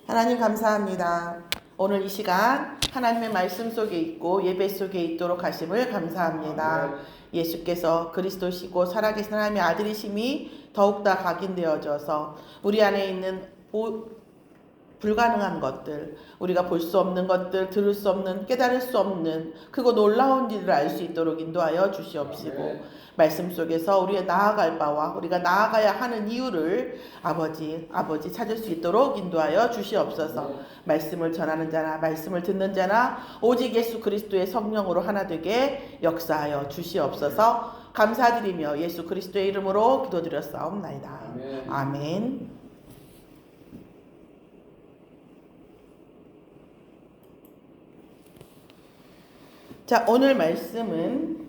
하나님 감사합니다. 오늘 이 시간 하나님의 말씀 속에 있고 예배 속에 있도록 하심을 감사합니다. 예수께서 그리스도시고 살아계신 하나님의 아들이심이 더욱더 각인되어져서 우리 안에 있는 불가능한 것들, 우리가 볼 수 없는 것들, 들을 수 없는, 깨달을 수 없는 크고 놀라운 일을 알 수 있도록 인도하여 주시옵시고 말씀 속에서 우리의 나아갈 바와 우리가 나아가야 하는 이유를 아버지 찾을 수 있도록 인도하여 주시옵소서. 말씀을 전하는 자나 말씀을 듣는 자나 오직 예수 그리스도의 성령으로 하나 되게 역사하여 주시옵소서. 감사드리며 예수 그리스도의 이름으로 기도드렸사옵나이다. 아멘. 자, 오늘 말씀은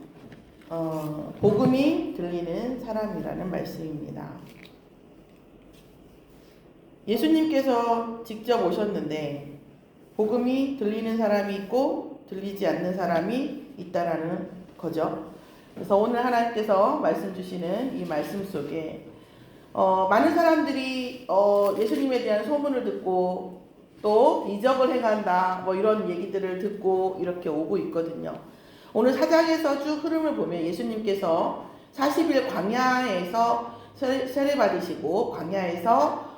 복음이 들리는 사람이라는 말씀입니다. 예수님께서 직접 오셨는데 복음이 들리는 사람이 있고 들리지 않는 사람이 있다라는 거죠. 그래서 오늘 하나님께서 말씀 주시는 이 말씀 속에 많은 사람들이 예수님에 대한 소문을 듣고 또 이적을 행한다 뭐 이런 얘기들을 듣고 이렇게 오고 있거든요. 오늘 4장에서 쭉 흐름을 보면 예수님께서 40일 광야에서 세례 받으시고 광야에서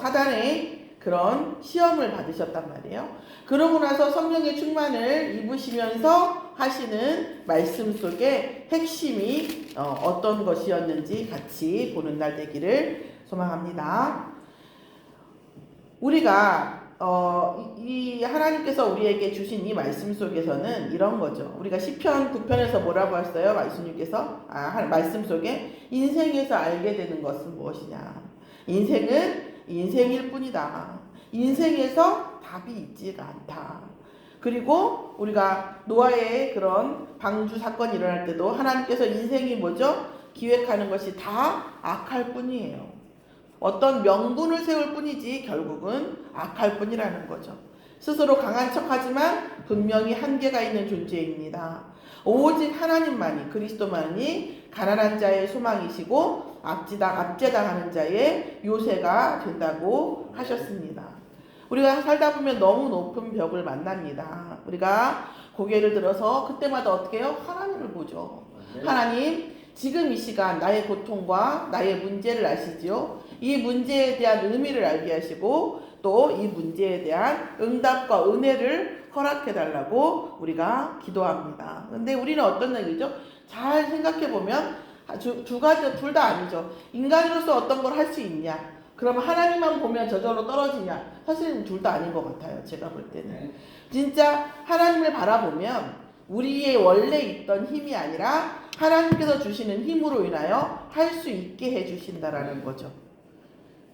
사단의 그런 시험을 받으셨단 말이에요. 그러고 나서 성령의 충만을 입으시면서 하시는 말씀 속에 핵심이 어떤 것이었는지 같이 보는 날 되기를 소망합니다. 우리가 이 하나님께서 우리에게 주신 이 말씀 속에서는 이런 거죠. 우리가 시편 9편에서 뭐라고 했어요? 말씀님께서 말씀 속에 인생에서 알게 되는 것은 무엇이냐? 인생은 인생일 뿐이다. 인생에서 답이 있지가 않다. 그리고 우리가 노아의 그런 방주 사건이 일어날 때도 하나님께서 인생이 뭐죠? 기획하는 것이 다 악할 뿐이에요. 어떤 명분을 세울 뿐이지 결국은 악할 뿐이라는 거죠. 스스로 강한 척하지만 분명히 한계가 있는 존재입니다. 오직 하나님만이 그리스도만이 가난한 자의 소망이시고 압제당하는 자의 요새가 된다고 하셨습니다. 우리가 살다 보면 너무 높은 벽을 만납니다. 우리가 고개를 들어서 그때마다 어떻게 해요? 하나님을 보죠. 하나님, 지금 이 시간 나의 고통과 나의 문제를 아시지요? 이 문제에 대한 의미를 알게 하시고 또 이 문제에 대한 응답과 은혜를 허락해 달라고 우리가 기도합니다. 근데 우리는 어떤 얘기죠? 잘 생각해 보면 두 가지 둘 다 아니죠. 인간으로서 어떤 걸 할 수 있냐? 그러면 하나님만 보면 저절로 떨어지냐? 사실은 둘 다 아닌 것 같아요. 제가 볼 때는. 진짜 하나님을 바라보면 우리의 원래 있던 힘이 아니라 하나님께서 주시는 힘으로 인하여 할 수 있게 해주신다라는 거죠.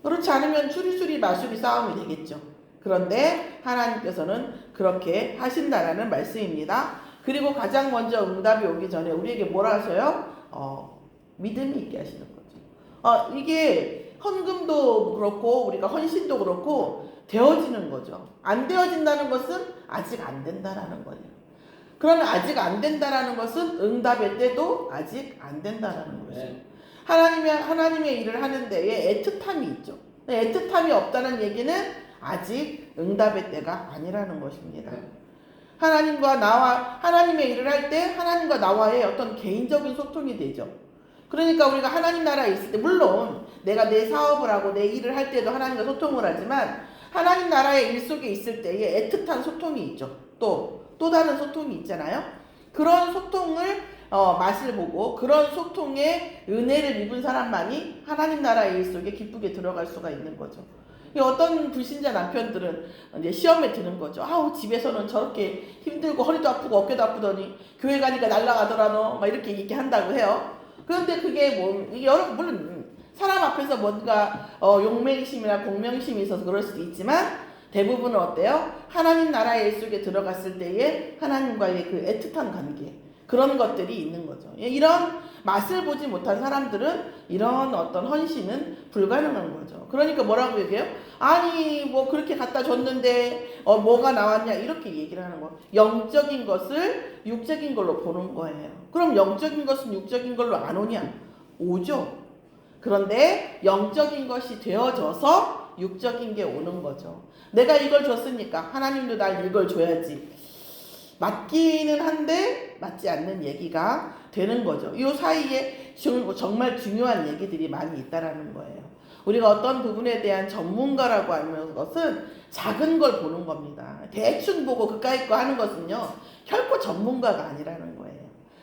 그렇지 않으면 추리추리 마수리 싸움이 되겠죠. 그런데 하나님께서는 그렇게 하신다라는 말씀입니다. 그리고 가장 먼저 응답이 오기 전에 우리에게 뭐라 하셔요? 믿음이 있게 하시는 거죠. 이게 헌금도 그렇고 우리가 헌신도 그렇고 되어지는 거죠. 안 되어진다는 것은 아직 안 된다라는 거예요. 그러면 아직 안 된다라는 것은 응답의 때도 아직 안 된다라는 거죠. 하나님의 일을 하는 데에 애틋함이 있죠. 애틋함이 없다는 얘기는 아직 응답의 때가 아니라는 것입니다. 하나님의 일을 할 때 하나님과 나와의 어떤 개인적인 소통이 되죠. 그러니까 우리가 하나님 나라에 있을 때 물론 내가 내 사업을 하고 내 일을 할 때도 하나님과 소통을 하지만 하나님 나라의 일 속에 있을 때에 애틋한 소통이 있죠. 또 다른 소통이 있잖아요. 그런 소통을 맛을 보고 그런 소통의 은혜를 입은 사람만이 하나님 나라의 일 속에 기쁘게 들어갈 수가 있는 거죠. 어떤 불신자 남편들은 이제 시험에 드는 거죠. 집에서는 저렇게 힘들고 허리도 아프고 어깨도 아프더니 교회 가니까 날아가더라 너 막 이렇게 얘기한다고 해요. 그런데 그게 여러분 물론 사람 앞에서 뭔가 용맹심이나 공명심이 있어서 그럴 수도 있지만 대부분은 어때요? 하나님 나라의 일 속에 들어갔을 때에 하나님과의 그 애틋한 관계 그런 것들이 있는 거죠. 이런 맛을 보지 못한 사람들은 이런 어떤 헌신은 불가능한 거죠. 그러니까 뭐라고 얘기해요? 아니 뭐 그렇게 갖다 줬는데 뭐가 나왔냐 이렇게 얘기를 하는 거예요. 영적인 것을 육적인 걸로 보는 거예요. 그럼 영적인 것은 육적인 걸로 안 오냐? 오죠. 그런데 영적인 것이 되어져서 육적인 게 오는 거죠. 내가 이걸 줬으니까 하나님도 날 이걸 줘야지. 맞기는 한데 맞지 않는 얘기가 되는 거죠. 이 사이에 정말 중요한 얘기들이 많이 있다라는 거예요. 우리가 어떤 부분에 대한 전문가라고 하는 것은 작은 걸 보는 겁니다. 대충 보고 그까이 거 하는 것은요, 결코 전문가가 아니라는 거예요.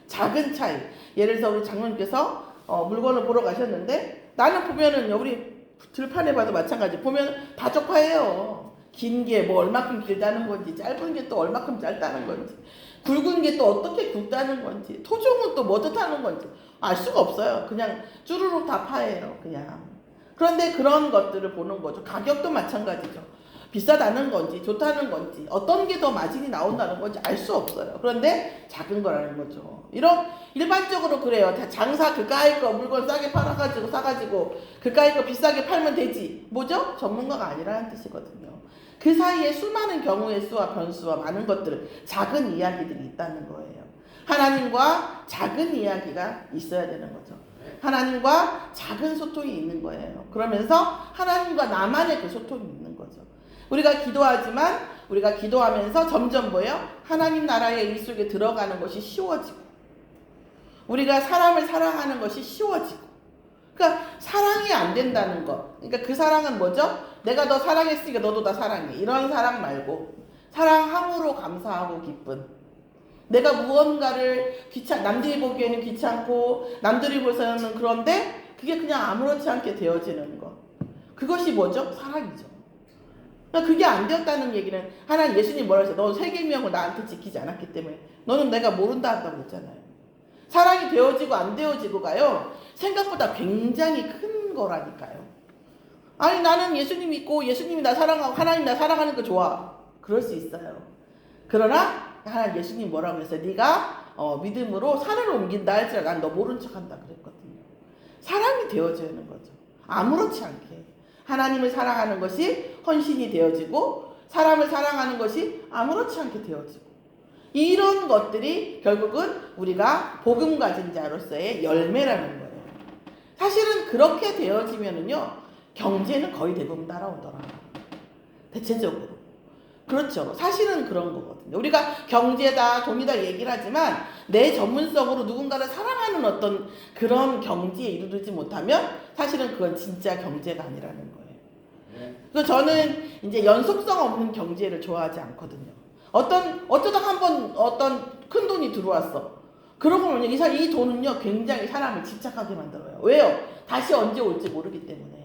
작은 차이. 예를 들어서 우리 장로님께서 물건을 보러 가셨는데, 나는 보면은 우리 들판에 봐도 마찬가지. 보면 다 적화해요. 긴 게 뭐 얼마큼 길다는 건지, 짧은 게 또 얼마큼 짧다는 건지, 굵은 게 또 어떻게 굵다는 건지, 토종은 또 뭐 뜻하는 건지 알 수가 없어요. 그냥 쭈루룩 다 파예요. 그냥. 그런데 그런 것들을 보는 거죠. 가격도 마찬가지죠. 비싸다는 건지 좋다는 건지 어떤 게 더 마진이 나온다는 건지 알 수 없어요. 그런데 작은 거라는 거죠. 이런 일반적으로 그래요. 장사 그까이 거 물건 싸게 팔아가지고 사가지고 그까이 거 비싸게 팔면 되지. 뭐죠? 전문가가 아니라는 뜻이거든요. 그 사이에 수많은 경우의 수와 변수와 많은 것들, 작은 이야기들이 있다는 거예요. 하나님과 작은 이야기가 있어야 되는 거죠. 하나님과 작은 소통이 있는 거예요. 그러면서 하나님과 나만의 그 소통이 있는 거죠. 우리가 기도하지만 우리가 기도하면서 점점 뭐예요? 하나님 나라의 일 속에 들어가는 것이 쉬워지고, 우리가 사람을 사랑하는 것이 쉬워지고, 그러니까 사랑이 안 된다는 것. 그러니까 그 사랑은 뭐죠? 내가 너 사랑했으니까 너도 나 사랑해. 이런 사랑 말고 사랑함으로 감사하고 기쁜, 내가 무언가를 남들이 보기에는 귀찮고 남들이 보서는 그런데 그게 그냥 아무렇지 않게 되어지는 것. 그것이 뭐죠? 사랑이죠. 그러니까 그게 안 되었다는 얘기는 하나님 예수님 뭐라 했어요? 너 세계명을 나한테 지키지 않았기 때문에 너는 내가 모른다 한다고 했잖아요. 사랑이 되어지고 안 되어지고가요, 생각보다 굉장히 큰 거라니까요. 아니 나는 예수님 믿고 예수님이 나 사랑하고 하나님 나 사랑하는 거 좋아. 그럴 수 있어요. 그러나 하나님 예수님 뭐라고 했어요? 네가 믿음으로 산을 옮긴다 할지라 난 너 모른 척한다 그랬거든요. 사랑이 되어지는 거죠. 아무렇지 않게 하나님을 사랑하는 것이 헌신이 되어지고, 사람을 사랑하는 것이 아무렇지 않게 되어지고, 이런 것들이 결국은 우리가 복음 가진 자로서의 열매라는 거예요. 사실은 그렇게 되어지면은요, 경제는 거의 대부분 따라오더라. 대체적으로. 그렇죠. 사실은 그런 거거든요. 우리가 경제다, 돈이다 얘기를 하지만 내 전문성으로 누군가를 사랑하는 어떤 그런 경지에 이르지 못하면 사실은 그건 진짜 경제가 아니라는 거예요. 그래서 저는 이제 연속성 없는 경제를 좋아하지 않거든요. 어쩌다 한번 어떤 큰 돈이 들어왔어. 그러고 보면 이 돈은요, 굉장히 사람을 집착하게 만들어요. 왜요? 다시 언제 올지 모르기 때문에.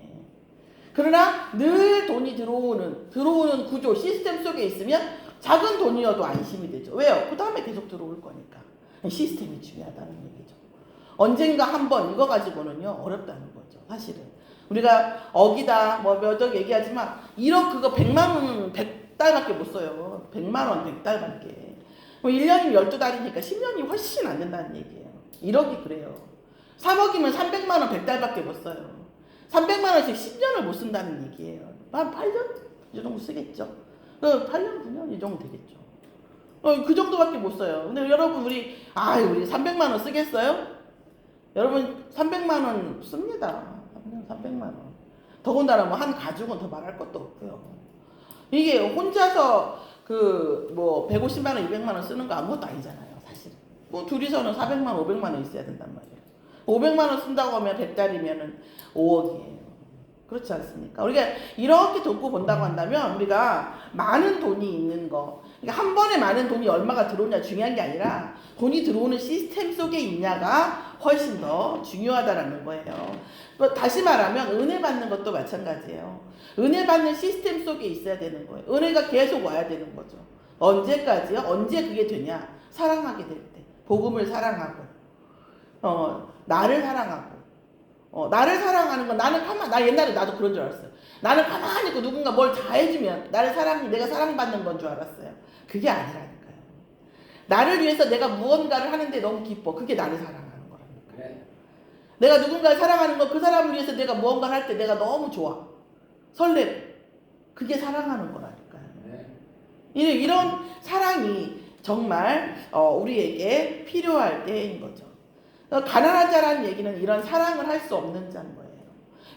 그러나 늘 돈이 들어오는 구조, 시스템 속에 있으면 작은 돈이어도 안심이 되죠. 왜요? 그 다음에 계속 들어올 거니까. 시스템이 중요하다는 얘기죠. 언젠가 한번 이거 가지고는요, 어렵다는 거죠. 사실은. 우리가 억이다, 뭐 몇 억 얘기하지만 1억 그거 100만 원 100달밖에 못 써요. 100만 원 100달밖에. 1년이면 12달이니까 10년이 훨씬 안 된다는 얘기예요. 1억이 그래요. 3억이면 300만 원 100달밖에 못 써요. 300만 원씩 10년을 못 쓴다는 얘기예요. 한 8년? 이 정도 쓰겠죠. 8년, 9년 이 정도 되겠죠. 그 정도밖에 못 써요. 근데 여러분 우리 300만 원 쓰겠어요? 여러분 300만 원 씁니다. 300만 원. 더군다나 뭐 한 가족은 더 말할 것도 없고요. 이게 혼자서 150만 원, 200만 원 쓰는 거 아무것도 아니잖아요, 사실. 뭐 둘이서는 400만 원, 500만 원 있어야 된단 말이에요. 500만 원 쓴다고 하면 100달이면은 5억이에요. 그렇지 않습니까? 우리가 이렇게 놓고 본다고 한다면 우리가 많은 돈이 있는 거, 그러니까 한 번에 많은 돈이 얼마가 들어오냐 중요한 게 아니라 돈이 들어오는 시스템 속에 있냐가 훨씬 더 중요하다라는 거예요. 다시 말하면 은혜 받는 것도 마찬가지예요. 은혜 받는 시스템 속에 있어야 되는 거예요. 은혜가 계속 와야 되는 거죠. 언제까지요? 언제 그게 되냐? 사랑하게 될 때. 복음을 사랑하고, 나를 사랑하고, 나를 사랑하는 건 나 옛날에 나도 그런 줄 알았어요. 나는 가만히 있고 누군가 뭘 다 해주면 내가 사랑받는 건 줄 알았어요. 그게 아니라니까요. 나를 위해서 내가 무언가를 하는데 너무 기뻐. 그게 나를 사랑하는 거라니까요. 네. 내가 누군가를 사랑하는 건 그 사람을 위해서 내가 무언가를 할 때 내가 너무 좋아. 설레고. 그게 사랑하는 거라니까요. 네. 이런 사랑이 정말 우리에게 필요할 때인 거죠. 가난한 자라는 얘기는 이런 사랑을 할 수 없는 자인 거예요.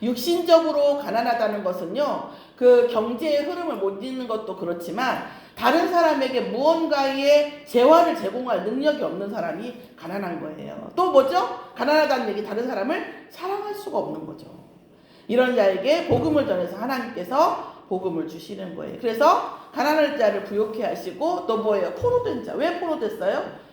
육신적으로 가난하다는 것은요, 그 경제의 흐름을 못 잇는 것도 그렇지만 다른 사람에게 무언가의 재화를 제공할 능력이 없는 사람이 가난한 거예요. 또 뭐죠? 가난하다는 얘기, 다른 사람을 사랑할 수가 없는 거죠. 이런 자에게 복음을 전해서 하나님께서 복음을 주시는 거예요. 그래서 가난한 자를 부욕해 하시고 또 뭐예요? 포로된 자. 왜 포로됐어요?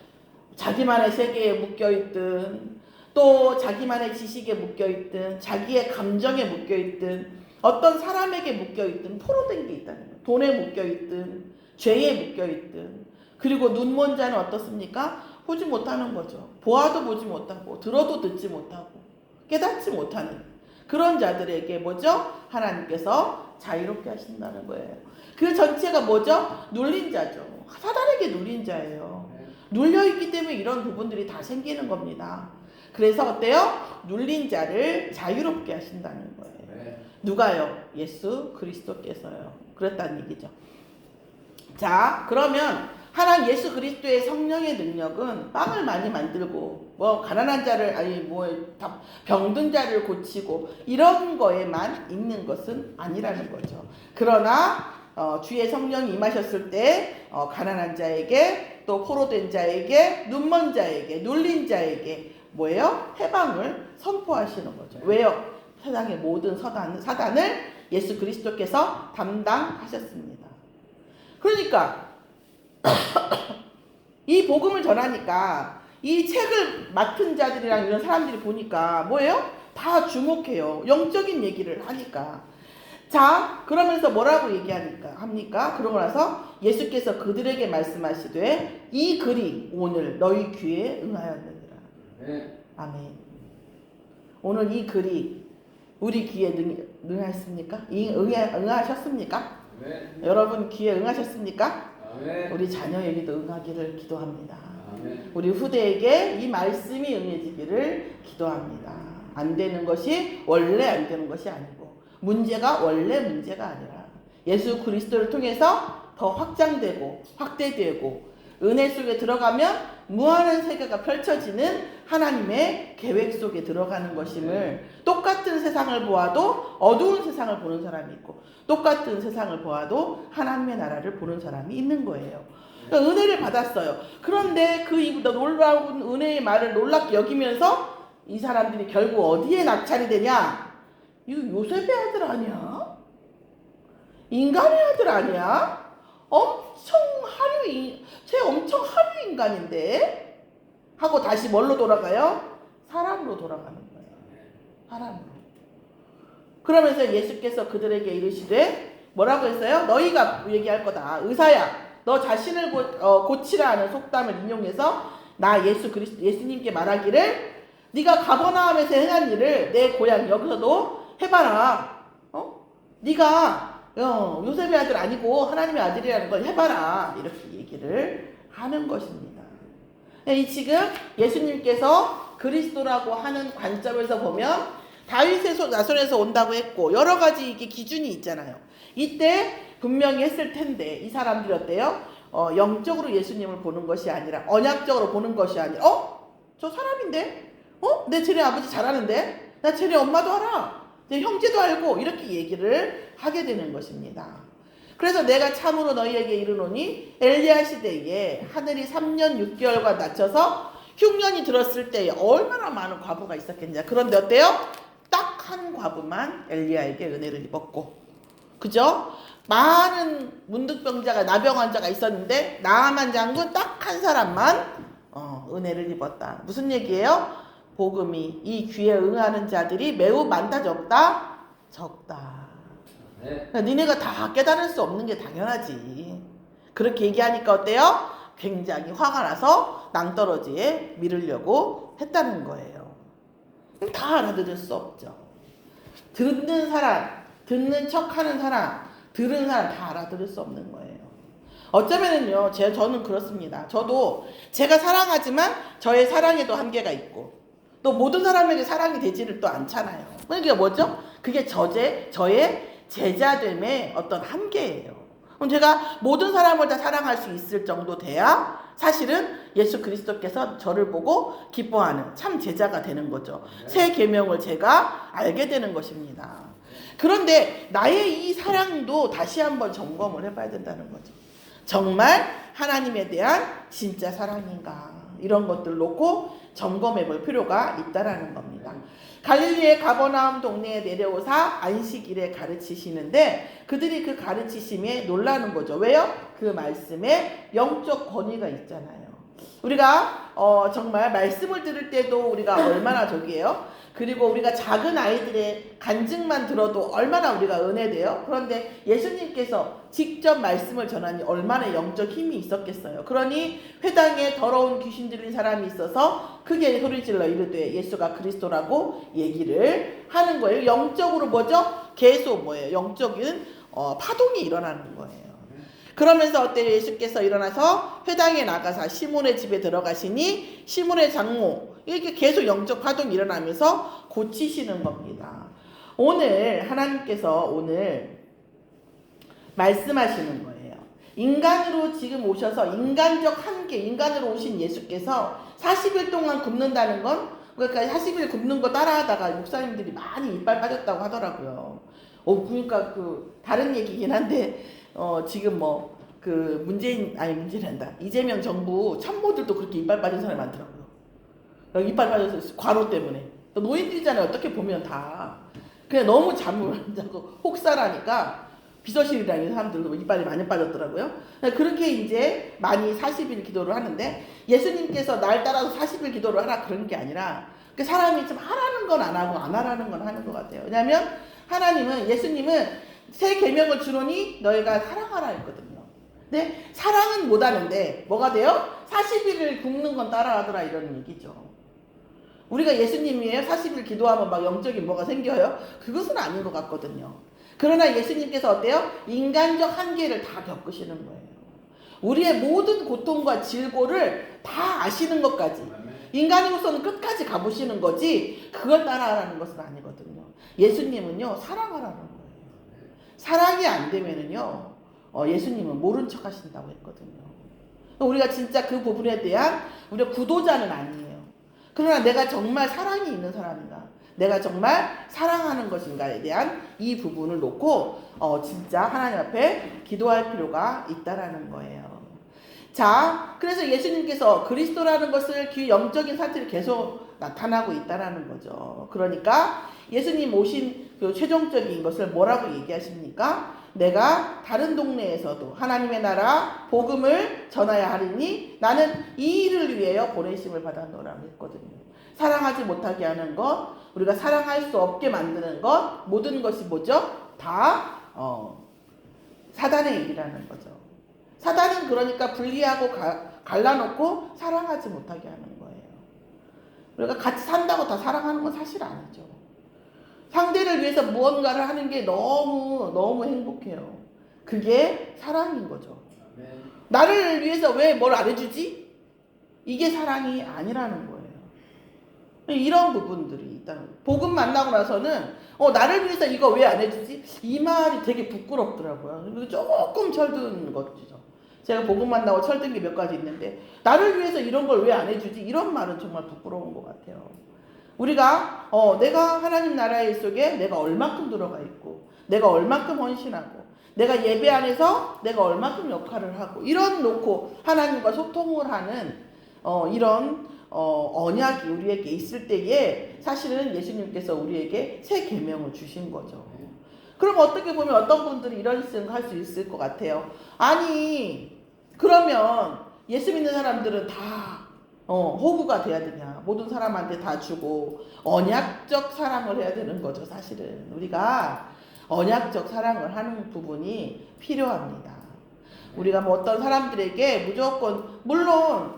자기만의 세계에 묶여있든 또 자기만의 지식에 묶여있든 자기의 감정에 묶여있든 어떤 사람에게 묶여있든 포로된 게 있다는 거예요. 돈에 묶여있든 죄에 묶여있든. 그리고 눈먼 자는 어떻습니까? 보지 못하는 거죠. 보아도 보지 못하고 들어도 듣지 못하고 깨닫지 못하는 그런 자들에게 뭐죠? 하나님께서 자유롭게 하신다는 거예요. 그 전체가 뭐죠? 눌린 자죠. 사단에게 눌린 자예요. 눌려있기 때문에 이런 부분들이 다 생기는 겁니다. 그래서 어때요? 눌린 자를 자유롭게 하신다는 거예요. 누가요? 예수 그리스도께서요. 그랬다는 얘기죠. 자, 그러면 하나님 예수 그리스도의 성령의 능력은 빵을 많이 만들고 뭐 가난한 자를 아니 뭐 병든 자를 고치고 이런 거에만 있는 것은 아니라는 거죠. 그러나 주의 성령이 임하셨을 때 가난한 자에게 또 포로된 자에게 눈먼 자에게 눌린 자에게 뭐예요? 해방을 선포하시는 거죠. 왜요? 세상의 모든 사단을 예수 그리스도께서 담당하셨습니다. 그러니까 이 복음을 전하니까 이 책을 맡은 자들이랑 이런 사람들이 보니까 뭐예요? 다 주목해요. 영적인 얘기를 하니까. 자, 그러면서 뭐라고 합니까? 그러고 나서 예수께서 그들에게 말씀하시되 이 글이 오늘 너희 귀에 응하였느니라. 아멘. 오늘 이 글이 우리 귀에 응하셨습니까? 응하셨습니까? 여러분 귀에 응하셨습니까? 우리 자녀에게도 응하기를 기도합니다. 우리 후대에게 이 말씀이 응해지기를 기도합니다. 안 되는 것이 원래 안 되는 것이 아니고 문제가 원래 문제가 아니라 예수 그리스도를 통해서 더 확장되고 확대되고 은혜 속에 들어가면 무한한 세계가 펼쳐지는 하나님의 계획 속에 들어가는 것임을 똑같은 세상을 보아도 어두운 세상을 보는 사람이 있고 똑같은 세상을 보아도 하나님의 나라를 보는 사람이 있는 거예요. 그러니까 은혜를 받았어요. 그런데 그 놀라운 은혜의 말을 놀랍게 여기면서 이 사람들이 결국 어디에 낙찰이 되냐? 이거 요셉의 아들 아니야? 인간의 아들 아니야? 쟤 엄청 하류 인간인데? 하고 다시 뭘로 돌아가요? 사람으로 돌아가는 거예요. 사람으로. 그러면서 예수께서 그들에게 이르시되 뭐라고 했어요? 너희가 얘기할 거다. 의사야, 너 자신을 고치라 하는 속담을 인용해서 나 예수 그리스도 예수님께 말하기를 네가 가버나움에서 행한 일을 내 고향 여기서도 해봐라. 네가 요셉의 아들 아니고 하나님의 아들이라는 걸 해봐라. 이렇게 얘기를 하는 것입니다. 이 지금 예수님께서 그리스도라고 하는 관점에서 보면 다윗의 나손에서 온다고 했고 여러 가지 이게 기준이 있잖아요. 이때 분명히 했을 텐데 이 사람들이 어때요? 영적으로 예수님을 보는 것이 아니라 언약적으로 보는 것이 아니라 저 사람인데? 내 쟤네 아버지 잘하는데? 나 쟤네 엄마도 알아. 내 형제도 알고 이렇게 얘기를 하게 되는 것입니다. 그래서 내가 참으로 너희에게 이르노니 엘리야 시대에 하늘이 3년 6개월과 낮춰서 흉년이 들었을 때에 얼마나 많은 과부가 있었겠냐. 그런데 어때요? 딱 한 과부만 엘리야에게 은혜를 입었고, 그죠? 많은 문득병자가 나병 환자가 있었는데 나아만 장군 딱 한 사람만 은혜를 입었다. 무슨 얘기예요? 복음이 이 귀에 응하는 자들이 매우 많다 적다? 적다. 그러니까 니네가 다 깨달을 수 없는 게 당연하지. 그렇게 얘기하니까 어때요? 굉장히 화가 나서 낭떠러지에 미루려고 했다는 거예요. 다 알아들을 수 없죠. 듣는 사람, 듣는 척하는 사람, 들은 사람 다 알아들을 수 없는 거예요. 어쩌면은요, 저는 그렇습니다. 저도 제가 사랑하지만 저의 사랑에도 한계가 있고 또 모든 사람에게 사랑이 되지를 또 않잖아요. 그게 뭐죠? 그게 저의 제자됨의 어떤 한계예요. 그럼 제가 모든 사람을 다 사랑할 수 있을 정도 돼야 사실은 예수 그리스도께서 저를 보고 기뻐하는 참 제자가 되는 거죠. 새 계명을 제가 알게 되는 것입니다. 그런데 나의 이 사랑도 다시 한번 점검을 해봐야 된다는 거죠. 정말 하나님에 대한 진짜 사랑인가, 이런 것들을 놓고 점검해 볼 필요가 있다라는 겁니다. 갈릴리의 가버나움 동네에 내려오사 안식일에 가르치시는데 그들이 그 가르치심에 놀라는 거죠. 왜요? 그 말씀에 영적 권위가 있잖아요. 우리가 정말 말씀을 들을 때도 우리가 얼마나 저기예요. 그리고 우리가 작은 아이들의 간증만 들어도 얼마나 우리가 은혜돼요. 그런데 예수님께서 직접 말씀을 전하니 얼마나 영적 힘이 있었겠어요. 그러니 회당에 더러운 귀신 들린 사람이 있어서 크게 소리질러 이르되 예수가 그리스도라고 얘기를 하는 거예요. 영적으로 뭐죠? 계속 뭐예요? 영적인 파동이 일어나는 거예요. 그러면서 어때요? 예수께서 일어나서 회당에 나가사 시몬의 집에 들어가시니 시몬의 장모, 이렇게 계속 영적 파동이 일어나면서 고치시는 겁니다. 오늘 하나님께서 오늘 말씀하시는 거예요. 인간으로 지금 오셔서 인간적 한계, 인간으로 오신 예수께서 40일 동안 굶는다는 건, 그러니까 40일 굶는 거 따라하다가 목사님들이 많이 이빨 빠졌다고 하더라고요. 그러니까 다른 얘기긴 한데 지금 문재인란다. 이재명 정부 참모들도 그렇게 이빨 빠진 사람이 많더라고요. 이빨 빠져서 과로 때문에. 노인들이잖아요. 어떻게 보면 다. 그냥 너무 잠을 안 자고 혹사라니까 비서실이라는 사람들도 이빨이 많이 빠졌더라고요. 그렇게 이제 많이 40일 기도를 하는데 예수님께서 날 따라서 40일 기도를 하라 그런 게 아니라 그 사람이 좀 하라는 건 안 하고 안 하라는 건 하는 것 같아요. 왜냐하면 예수님은 새 계명을 주노니 너희가 사랑하라 했거든요. 근데 사랑은 못하는데 뭐가 돼요? 40일을 굶는 건 따라하더라 이런 얘기죠. 우리가 예수님이에요? 40일 기도하면 막 영적인 뭐가 생겨요? 그것은 아닌 것 같거든요. 그러나 예수님께서 어때요? 인간적 한계를 다 겪으시는 거예요. 우리의 모든 고통과 질고를 다 아시는 것까지. 인간으로서는 끝까지 가보시는 거지 그걸 따라하라는 것은 아니거든요. 예수님은요 사랑하라는 거예요. 사랑이 안 되면은요 예수님은 모른 척 하신다고 했거든요. 우리가 진짜 그 부분에 대한 우리가 구도자는 아니에요. 그러나 내가 정말 사랑이 있는 사람인가, 내가 정말 사랑하는 것인가에 대한 이 부분을 놓고 진짜 하나님 앞에 기도할 필요가 있다라는 거예요. 자, 그래서 예수님께서 그리스도라는 것을 그 영적인 상태로 계속 나타나고 있다라는 거죠. 그러니까 예수님 오신 그 최종적인 것을 뭐라고 얘기하십니까? 내가 다른 동네에서도 하나님의 나라 복음을 전하야 하리니 나는 이 일을 위하여 보내심을 받았노라고 했거든요. 사랑하지 못하게 하는 것, 우리가 사랑할 수 없게 만드는 것, 모든 것이 뭐죠? 다 사단의 일이라는 거죠. 사단은 그러니까 분리하고 갈라놓고 사랑하지 못하게 하는 거예요. 우리가 같이 산다고 다 사랑하는 건 사실 아니죠. 상대를 위해서 무언가를 하는 게 너무 행복해요. 그게 사랑인 거죠. 나를 위해서 왜 뭘 안 해주지? 이게 사랑이 아니라는 거예요. 이런 부분들이 있다는 거예요. 복음 만나고 나서는 나를 위해서 이거 왜 안 해주지? 이 말이 되게 부끄럽더라고요. 조금 철든 거죠. 제가 복음 만나고 철든 게 몇 가지 있는데 나를 위해서 이런 걸 왜 안 해주지? 이런 말은 정말 부끄러운 것 같아요. 우리가 내가 하나님 나라의 속에 내가 얼만큼 들어가 있고 내가 얼만큼 헌신하고 내가 예배 안에서 내가 얼만큼 역할을 하고 이런 놓고 하나님과 소통을 하는 이런 언약이 우리에게 있을 때에 사실은 예수님께서 우리에게 새 계명을 주신 거죠. 그럼 어떻게 보면 어떤 분들이 이런 생각할 수 있을 것 같아요. 아니 그러면 예수 믿는 사람들은 다 호구가 돼야 되냐, 모든 사람한테 다 주고 언약적 사랑을 해야 되는 거죠. 사실은 우리가 언약적 사랑을 하는 부분이 필요합니다. 우리가 뭐 어떤 사람들에게 무조건 물론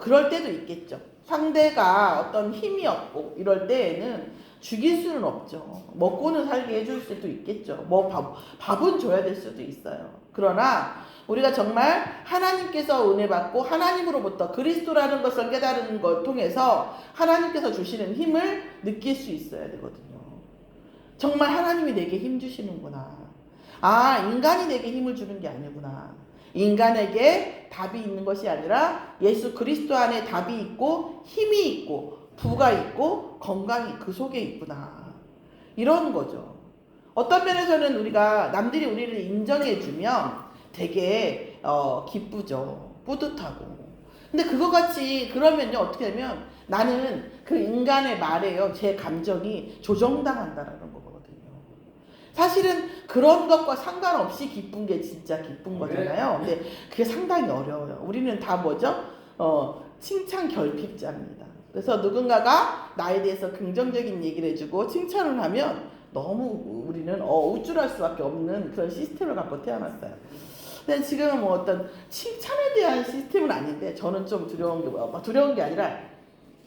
그럴 때도 있겠죠. 상대가 어떤 힘이 없고 이럴 때에는 죽일 수는 없죠. 먹고는 살게 해줄 수도 있겠죠. 뭐 밥은 줘야 될 수도 있어요. 그러나 우리가 정말 하나님께서 은혜 받고 하나님으로부터 그리스도라는 것을 깨달은 걸 통해서 하나님께서 주시는 힘을 느낄 수 있어야 되거든요. 정말 하나님이 내게 힘 주시는구나. 인간이 내게 힘을 주는 게 아니구나. 인간에게 답이 있는 것이 아니라 예수 그리스도 안에 답이 있고 힘이 있고 부가 있고 건강이 그 속에 있구나. 이런 거죠. 어떤 면에서는 우리가 남들이 우리를 인정해주면 되게 기쁘죠. 뿌듯하고. 근데 그거 같이 그러면요 어떻게 되면 나는 그 인간의 말에요 제 감정이 조정당한다라는 거거든요. 사실은 그런 것과 상관없이 기쁜 게 진짜 기쁜 거잖아요. 근데 그게 상당히 어려워요. 우리는 다 뭐죠? 칭찬 결핍자입니다. 그래서 누군가가 나에 대해서 긍정적인 얘기를 해주고 칭찬을 하면 너무 우리는 우쭐할 수밖에 없는 그런 시스템을 갖고 태어났어요. 근데 지금은 뭐 어떤 칭찬에 대한 시스템은 아닌데 저는 좀 두려운 게 뭐야? 두려운 게 아니라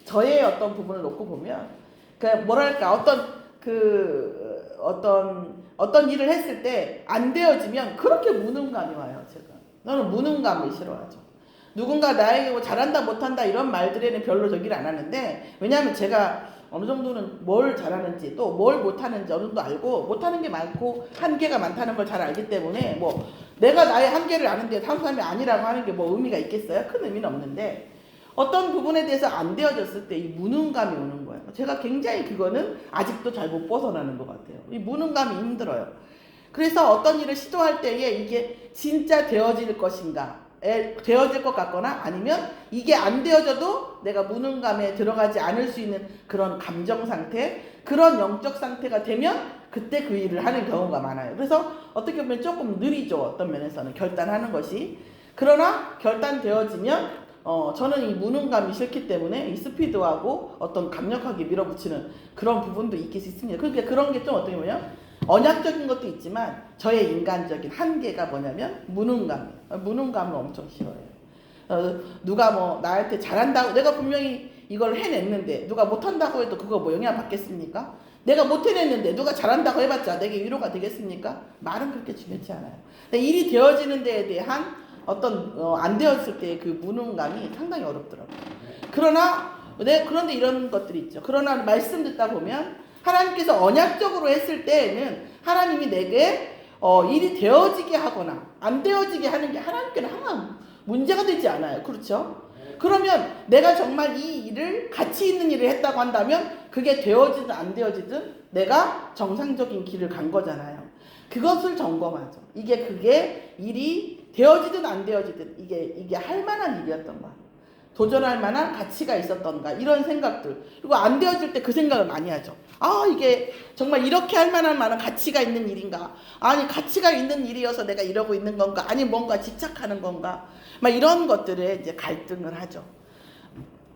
저의 어떤 부분을 놓고 보면 그 뭐랄까 어떤 일을 했을 때 안 되어지면 그렇게 무능감이 와요. 제가 저는 무능감을 싫어하죠. 누군가 나에게 뭐 잘한다 못한다 이런 말들에는 별로 저기를 안 하는데 왜냐하면 제가 어느 정도는 뭘 잘하는지 또 뭘 못하는지 어느 정도 알고 못하는 게 많고 한계가 많다는 걸 잘 알기 때문에 뭐 내가 나의 한계를 아는데 다른 사람이 아니라고 하는 게 뭐 의미가 있겠어요? 큰 의미는 없는데 어떤 부분에 대해서 안 되어졌을 때 이 무능감이 오는 거예요. 제가 굉장히 그거는 아직도 잘 못 벗어나는 것 같아요. 이 무능감이 힘들어요. 그래서 어떤 일을 시도할 때에 이게 진짜 되어질 것인가 되어질 것 같거나 아니면 이게 안 되어져도 내가 무능감에 들어가지 않을 수 있는 그런 감정 상태 그런 영적 상태가 되면 그때 그 일을 하는 경우가 많아요. 그래서 어떻게 보면 조금 느리죠. 어떤 면에서는 결단하는 것이. 그러나 결단되어지면 저는 이 무능감이 싫기 때문에 이 스피드하고 어떤 강력하게 밀어붙이는 그런 부분도 있을 수 있습니다. 그러니까 그런 게 좀 어떻게 보면 언약적인 것도 있지만 저의 인간적인 한계가 뭐냐면 무능감을 엄청 싫어해요. 누가 뭐 나한테 잘한다고 내가 분명히 이걸 해냈는데 누가 못한다고 해도 그거 뭐 영향 받겠습니까? 내가 못 해냈는데 누가 잘한다고 해봤자 내게 위로가 되겠습니까? 말은 그렇게 중요치 않아요. 근데 일이 되어지는 데에 대한 어떤 안 되었을 때의 그 무능감이 상당히 어렵더라고요. 그런데 이런 것들이 있죠. 그러나 말씀 듣다 보면 하나님께서 언약적으로 했을 때에는 하나님이 내게 일이 되어지게 하거나 안 되어지게 하는 게 하나님께는 항상 문제가 되지 않아요. 그렇죠? 그러면 내가 정말 이 일을 가치 있는 일을 했다고 한다면 그게 되어지든 안 되어지든 내가 정상적인 길을 간 거잖아요. 그것을 점검하죠. 그게 일이 되어지든 안 되어지든 이게 할 만한 일이었던가 도전할 만한 가치가 있었던가 이런 생각들 그리고 안 되어질 때 그 생각을 많이 하죠. 이게 정말 이렇게 할 만한 가치가 있는 일인가 아니 가치가 있는 일이어서 내가 이러고 있는 건가 아니 뭔가 집착하는 건가 막 이런 것들에 이제 갈등을 하죠.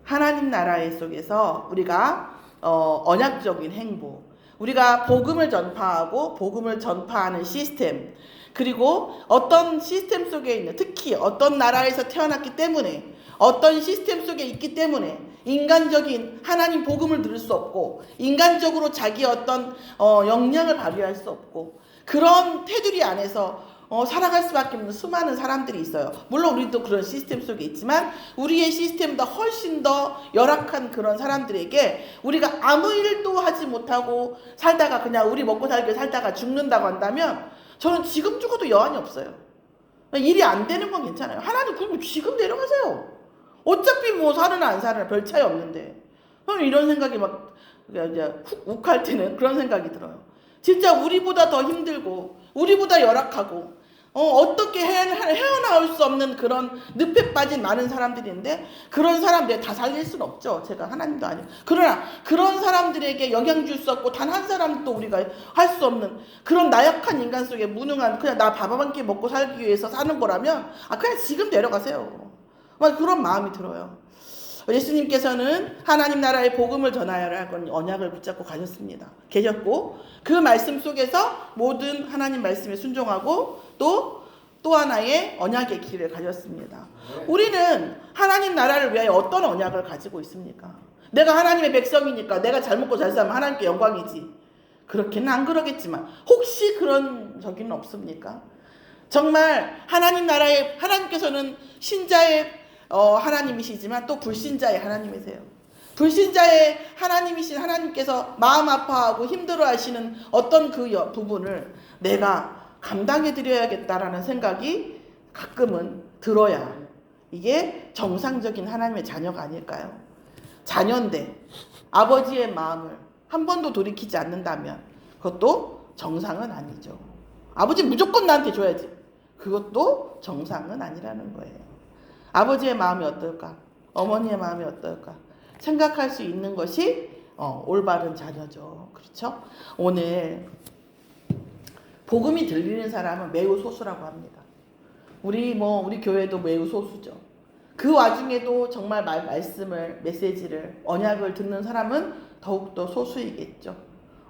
하나님 나라의 속에서 우리가 언약적인 행보 우리가 복음을 전파하고 복음을 전파하는 시스템 그리고 어떤 시스템 속에 있는 특히 어떤 나라에서 태어났기 때문에 어떤 시스템 속에 있기 때문에 인간적인 하나님 복음을 들을 수 없고 인간적으로 자기 어떤 역량을 발휘할 수 없고 그런 테두리 안에서 살아갈 수밖에 없는 수많은 사람들이 있어요. 물론 우리도 그런 시스템 속에 있지만 우리의 시스템보다 훨씬 더 열악한 그런 사람들에게 우리가 아무 일도 하지 못하고 살다가 그냥 우리 먹고 살기 살다가 죽는다고 한다면 저는 지금 죽어도 여한이 없어요. 일이 안 되는 건 괜찮아요. 하나님 그럼 지금 내려가세요. 어차피 뭐 살으나 안 살으나 별 차이 없는데. 저는 이런 생각이 막 이제 훅 욱할 때는 그런 생각이 들어요. 진짜 우리보다 더 힘들고 우리보다 열악하고 어떻게 헤어나올 수 없는 그런 늪에 빠진 많은 사람들인데 그런 사람들 다 살릴 수는 없죠. 제가 하나님도 아니고. 그러나 그런 사람들에게 영향 줄 수 없고 단 한 사람도 우리가 할 수 없는 그런 나약한 인간 속에 무능한 그냥 나 밥 한 끼 먹고 살기 위해서 사는 거라면 그냥 지금 내려가세요. 그런 마음이 들어요. 예수님께서는 하나님 나라의 복음을 전하여라는 언약을 붙잡고 계셨고 그 말씀 속에서 모든 하나님 말씀에 순종하고 또 하나의 언약의 길을 가졌습니다. 우리는 하나님 나라를 위하여 어떤 언약을 가지고 있습니까? 내가 하나님의 백성이니까 내가 잘 먹고 잘 살면 하나님께 영광이지. 그렇게는 안 그러겠지만 혹시 그런 적은 없습니까? 정말 하나님 나라의 하나님께서는 신자의 하나님이시지만 또 불신자의 하나님이세요. 불신자의 하나님이신 하나님께서 마음 아파하고 힘들어하시는 어떤 그 부분을 내가 감당해드려야겠다라는 생각이 가끔은 들어야 이게 정상적인 하나님의 자녀가 아닐까요? 자녀인데 아버지의 마음을 한 번도 돌이키지 않는다면 그것도 정상은 아니죠. 아버지 무조건 나한테 줘야지. 그것도 정상은 아니라는 거예요. 아버지의 마음이 어떨까? 어머니의 마음이 어떨까? 생각할 수 있는 것이 올바른 자녀죠. 그렇죠? 오늘 복음이 들리는 사람은 매우 소수라고 합니다. 우리 교회도 매우 소수죠. 그 와중에도 정말 말씀을, 메시지를, 언약을 듣는 사람은 더욱더 소수이겠죠.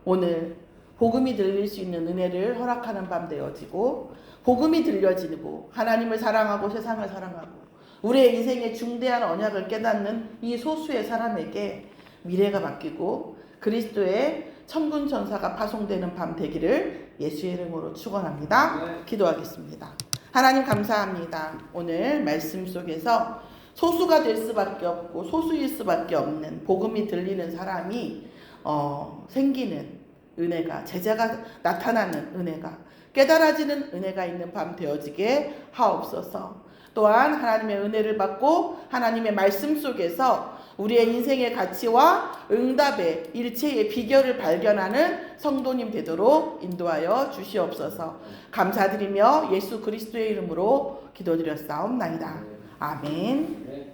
오늘 복음이 들릴 수 있는 은혜를 허락하는 밤 되어지고, 복음이 들려지고 하나님을 사랑하고 세상을 사랑하고 우리의 인생의 중대한 언약을 깨닫는 이 소수의 사람에게 미래가 바뀌고 그리스도의 천군 천사가 파송되는 밤 되기를 예수의 이름으로 축원합니다. 기도하겠습니다. 하나님 감사합니다. 오늘 말씀 속에서 소수가 될 수밖에 없고 소수일 수밖에 없는 복음이 들리는 사람이 생기는 은혜가, 제자가 나타나는 은혜가, 깨달아지는 은혜가 있는 밤 되어지게 하옵소서. 또한 하나님의 은혜를 받고 하나님의 말씀 속에서 우리의 인생의 가치와 응답의 일체의 비결을 발견하는 성도님 되도록 인도하여 주시옵소서. 감사드리며 예수 그리스도의 이름으로 기도드렸사옵나이다. 아멘.